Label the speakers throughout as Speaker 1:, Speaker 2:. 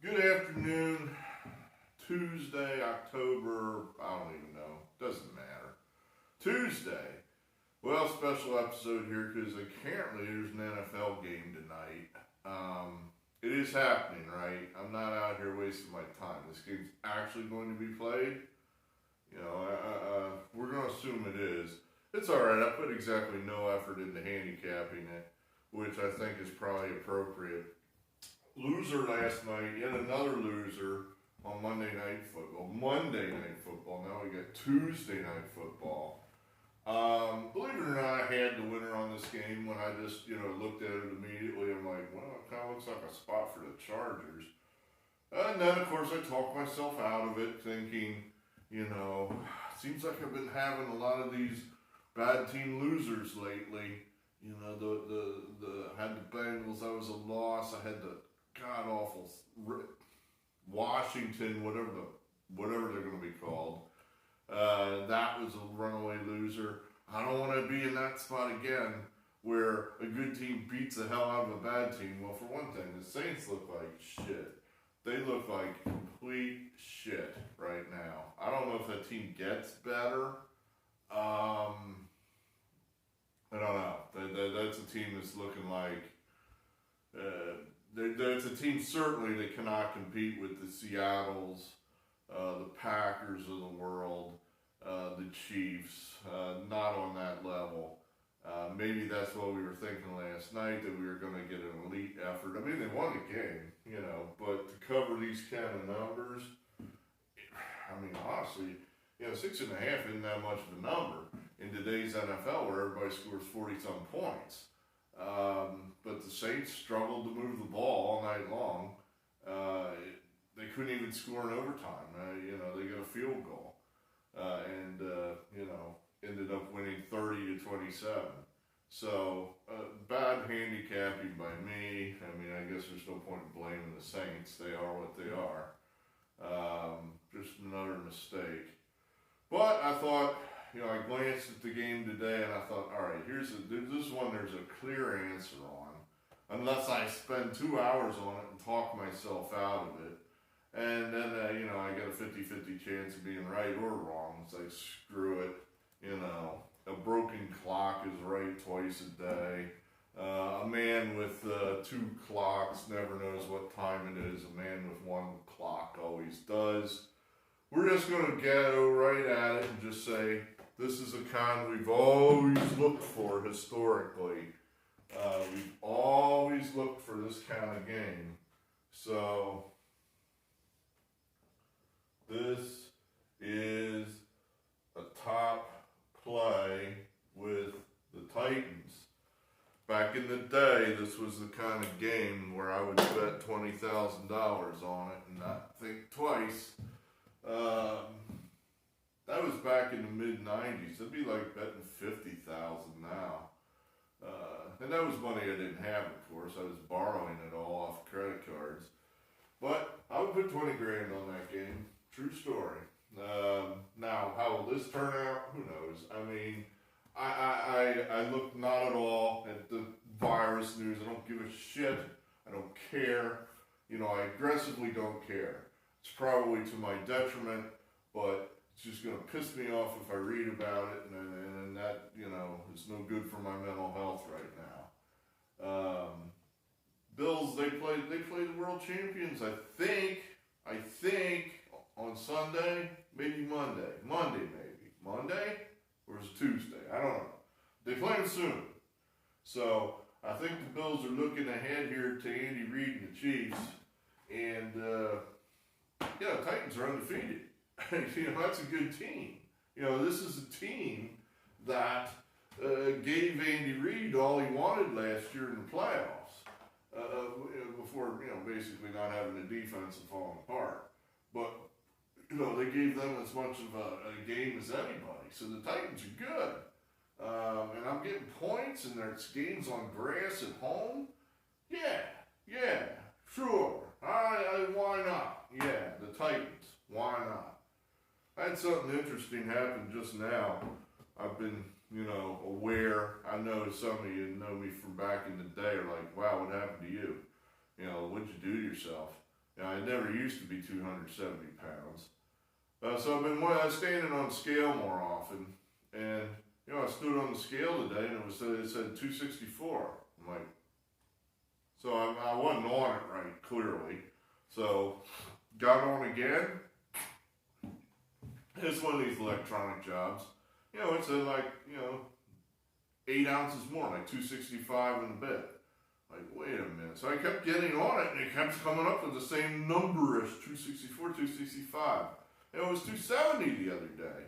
Speaker 1: Good afternoon, Tuesday, October, I don't even know, doesn't matter. Tuesday. Well, special episode here because apparently there's an NFL game tonight. It is happening, right? I'm not out here wasting my time. This game's actually going to be played. We're going to assume it is. It's alright, I put exactly no effort into handicapping it, which I think is probably appropriate. Loser last night, yet another loser on Monday Night Football. Now we got Tuesday Night Football. Believe it or not, I had the winner on this game when I just, looked at it immediately. I'm like, well, it kind of looks like a spot for the Chargers. And then, of course, I talked myself out of it thinking, seems like I've been having a lot of these bad team losers lately. I had the Bengals, that was a loss. I had the god-awful Washington, whatever they're going to be called. That was a runaway loser. I don't want to be in that spot again where a good team beats the hell out of a bad team. Well, for one thing, the Saints look like shit. They look like complete shit right now. I don't know if that team gets better. I don't know. That's a team that's looking like... There's a team certainly that cannot compete with the Seattles, the Packers of the world, the Chiefs, not on that level. Maybe that's what we were thinking last night, that we were going to get an elite effort. I mean, they won the game, but to cover these kind of numbers, I mean, honestly, 6.5 isn't that much of a number in today's NFL where everybody scores 40-some points. But the Saints struggled to move the ball all night long. They couldn't even score in overtime. They got a field goal. Ended up winning 30-27. So, bad handicapping by me. I mean, I guess there's no point in blaming the Saints. They are what they are. Just another mistake. But I thought, I glanced at the game today and I thought, all right, this one there's a clear answer on. Unless I spend 2 hours on it and talk myself out of it. And then, I got a 50-50 chance of being right or wrong. It's like, screw it. A broken clock is right twice a day. A man with 2 clocks never knows what time it is. A man with 1 clock always does. We're just going to go right at it and just say, this is a kind we've always looked for historically. We've always looked for this kind of game. So, this is a top play with the Titans. Back in the day, this was the kind of game where I would bet $20,000 on it and not think twice. That was back in the mid-90s. It'd be like betting $50,000 now. And that was money I didn't have, of course. I was borrowing it all off credit cards. But I would put 20 grand on that game. True story. Now, how will this turn out? Who knows? I mean, I look not at all at the virus news. I don't give a shit. I don't care. I aggressively don't care. It's probably to my detriment, but it's just going to piss me off if I read about it, and that, is no good for my mental health right now. Bills, they play the world champions, I think, on Sunday, maybe Monday. Monday? Or is it Tuesday? I don't know. They play them soon. So, I think the Bills are looking ahead here to Andy Reid and the Chiefs, and, the Titans are undefeated. That's a good team. This is a team that gave Andy Reid all he wanted last year in the playoffs. Before, basically not having a defense and falling apart. But, they gave them as much of a game as anybody. So the Titans are good. And I'm getting points and there's games on grass at home. Yeah, sure. Why not? Yeah, the Titans. Why not? I had something interesting happen just now. I've been, aware. I know some of you know me from back in the day are like, wow, what happened to you? What'd you do to yourself? I never used to be 270 pounds. So I've been standing on scale more often. And, I stood on the scale today and it said 264. I'm like, so I wasn't on it right, clearly. So, got on again. It's one of these electronic jobs. It said 8 ounces more, like 265 in the bed. Like, wait a minute. So I kept getting on it, and it kept coming up with the same number as 264, 265. And it was 270 the other day.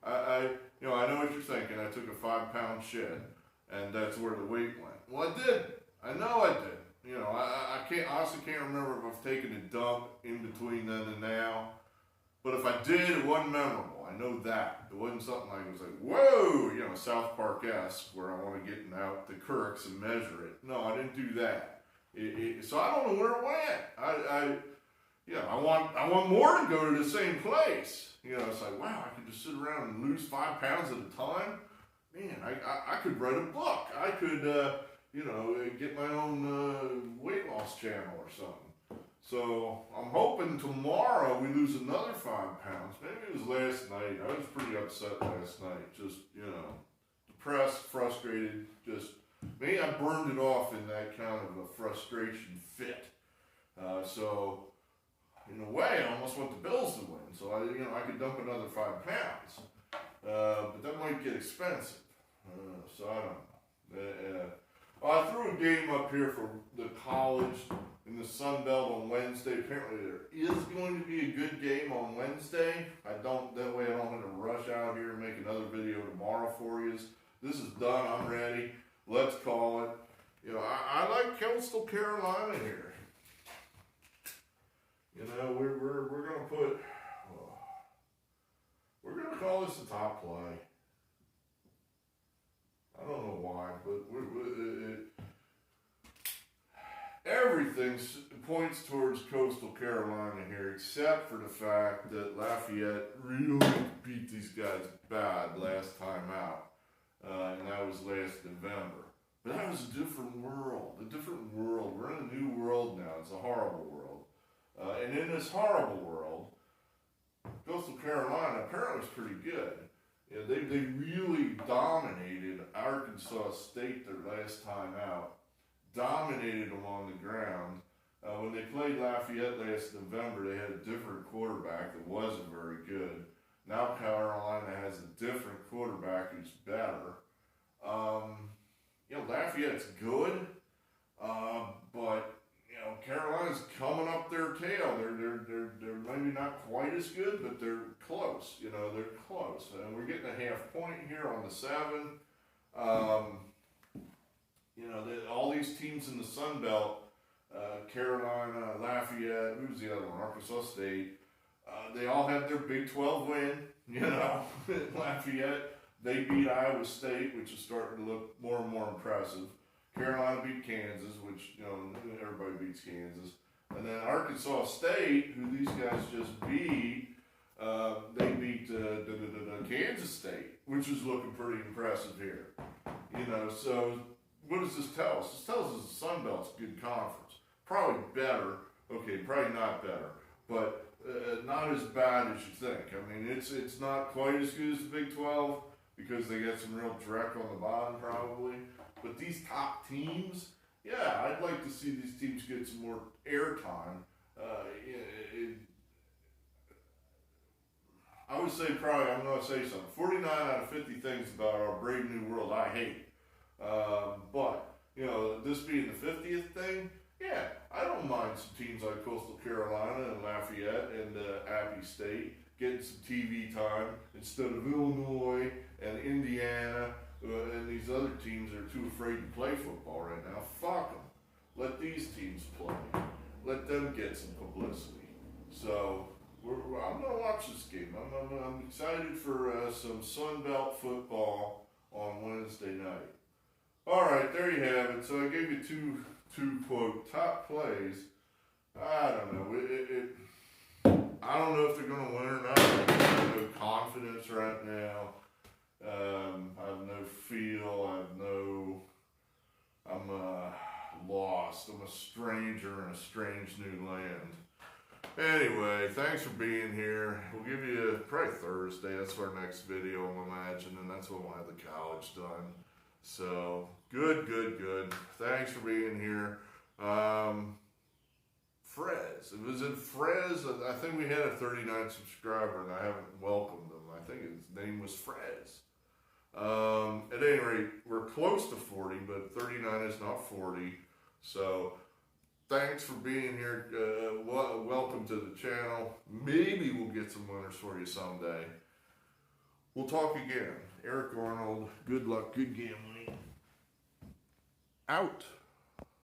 Speaker 1: I know what you're thinking. I took a 5-pound shed, and that's where the weight went. Well, I did. I know I did. I honestly can't remember if I've taken a dump in between then and now. But if I did, it wasn't memorable. I know that. It wasn't something I was like, whoa, South Park-esque, where I want to get out the Kirks and measure it. No, I didn't do that. So I don't know where it went. I want more to go to the same place. It's like, wow, I could just sit around and lose 5 pounds at a time. Man, I could write a book. I could, get my own weight loss channel or something. So I'm hoping tomorrow we lose another 5 pounds. Maybe it was last night. I was pretty upset last night. Just, depressed, frustrated. Maybe I burned it off in that kind of a frustration fit. So in a way, I almost want the Bills to win. So I could dump another 5 pounds. But that might get expensive. So I don't know. I threw a game up here for the college in the Sun Belt on Wednesday. Apparently there is going to be a good game on Wednesday. That way I don't have to rush out here and make another video tomorrow for you. This is done, I'm ready. Let's call it. I like Coastal Carolina here. We're gonna put, we're gonna call this the top play. I don't know why, but everything points towards Coastal Carolina here, except for the fact that Lafayette really beat these guys bad last time out, and that was last November. But that was a different world. We're in a new world now. It's a horrible world. And in this horrible world, Coastal Carolina apparently was pretty good. They really dominated Arkansas State their last time out. Dominated them on the ground. When they played Lafayette last November, they had a different quarterback that wasn't very good. Now Carolina has a different quarterback who's better. Lafayette's good, but Carolina's coming up their tail. They're maybe not quite as good, but they're close. They're close. And we're getting a half point here on the 7. All these teams in the Sun Belt, Carolina, Lafayette, who's the other one? Arkansas State. They all have their Big 12 win. Lafayette, they beat Iowa State, which is starting to look more and more impressive. Carolina beat Kansas, which, everybody beats Kansas. And then Arkansas State, who these guys just beat, they beat Kansas State, which is looking pretty impressive here. So what does this tell us? This tells us the Sun Belt's a good conference. Probably better. Okay, probably not better. But not as bad as you think. I mean, it's not quite as good as the Big 12 because they got some real dreck on the bottom probably. But these top teams, yeah, I'd like to see these teams get some more airtime. I would say probably, I'm going to say something, 49 out of 50 things about our brave new world I hate. But, this being the 50th thing, yeah, I don't mind some teams like Coastal Carolina and Lafayette and Appy State getting some TV time instead of Illinois and Indiana and these other teams that are too afraid to play football right now. Fuck them. Let these teams play. Let them get some publicity. So I'm going to watch this game. I'm excited for some Sun Belt football on Wednesday night. All right, there you have it. So I gave you two quote top plays. I don't know. I don't know if they're going to win or not. I have no confidence right now. I have no feel. I'm lost. I'm a stranger in a strange new land. Anyway, thanks for being here. We'll give you probably Thursday. That's our next video, I'm imagining. That's when we'll have the college done. So, good. Thanks for being here. Frez. It was in Frez. I think we had a 39 subscriber, and I haven't welcomed him. I think his name was Frez. At any rate, we're close to 40, but 39 is not 40. So, thanks for being here. Welcome to the channel. Maybe we'll get some winners for you someday. We'll talk again. Eric Arnold, good luck, good gambling. Out.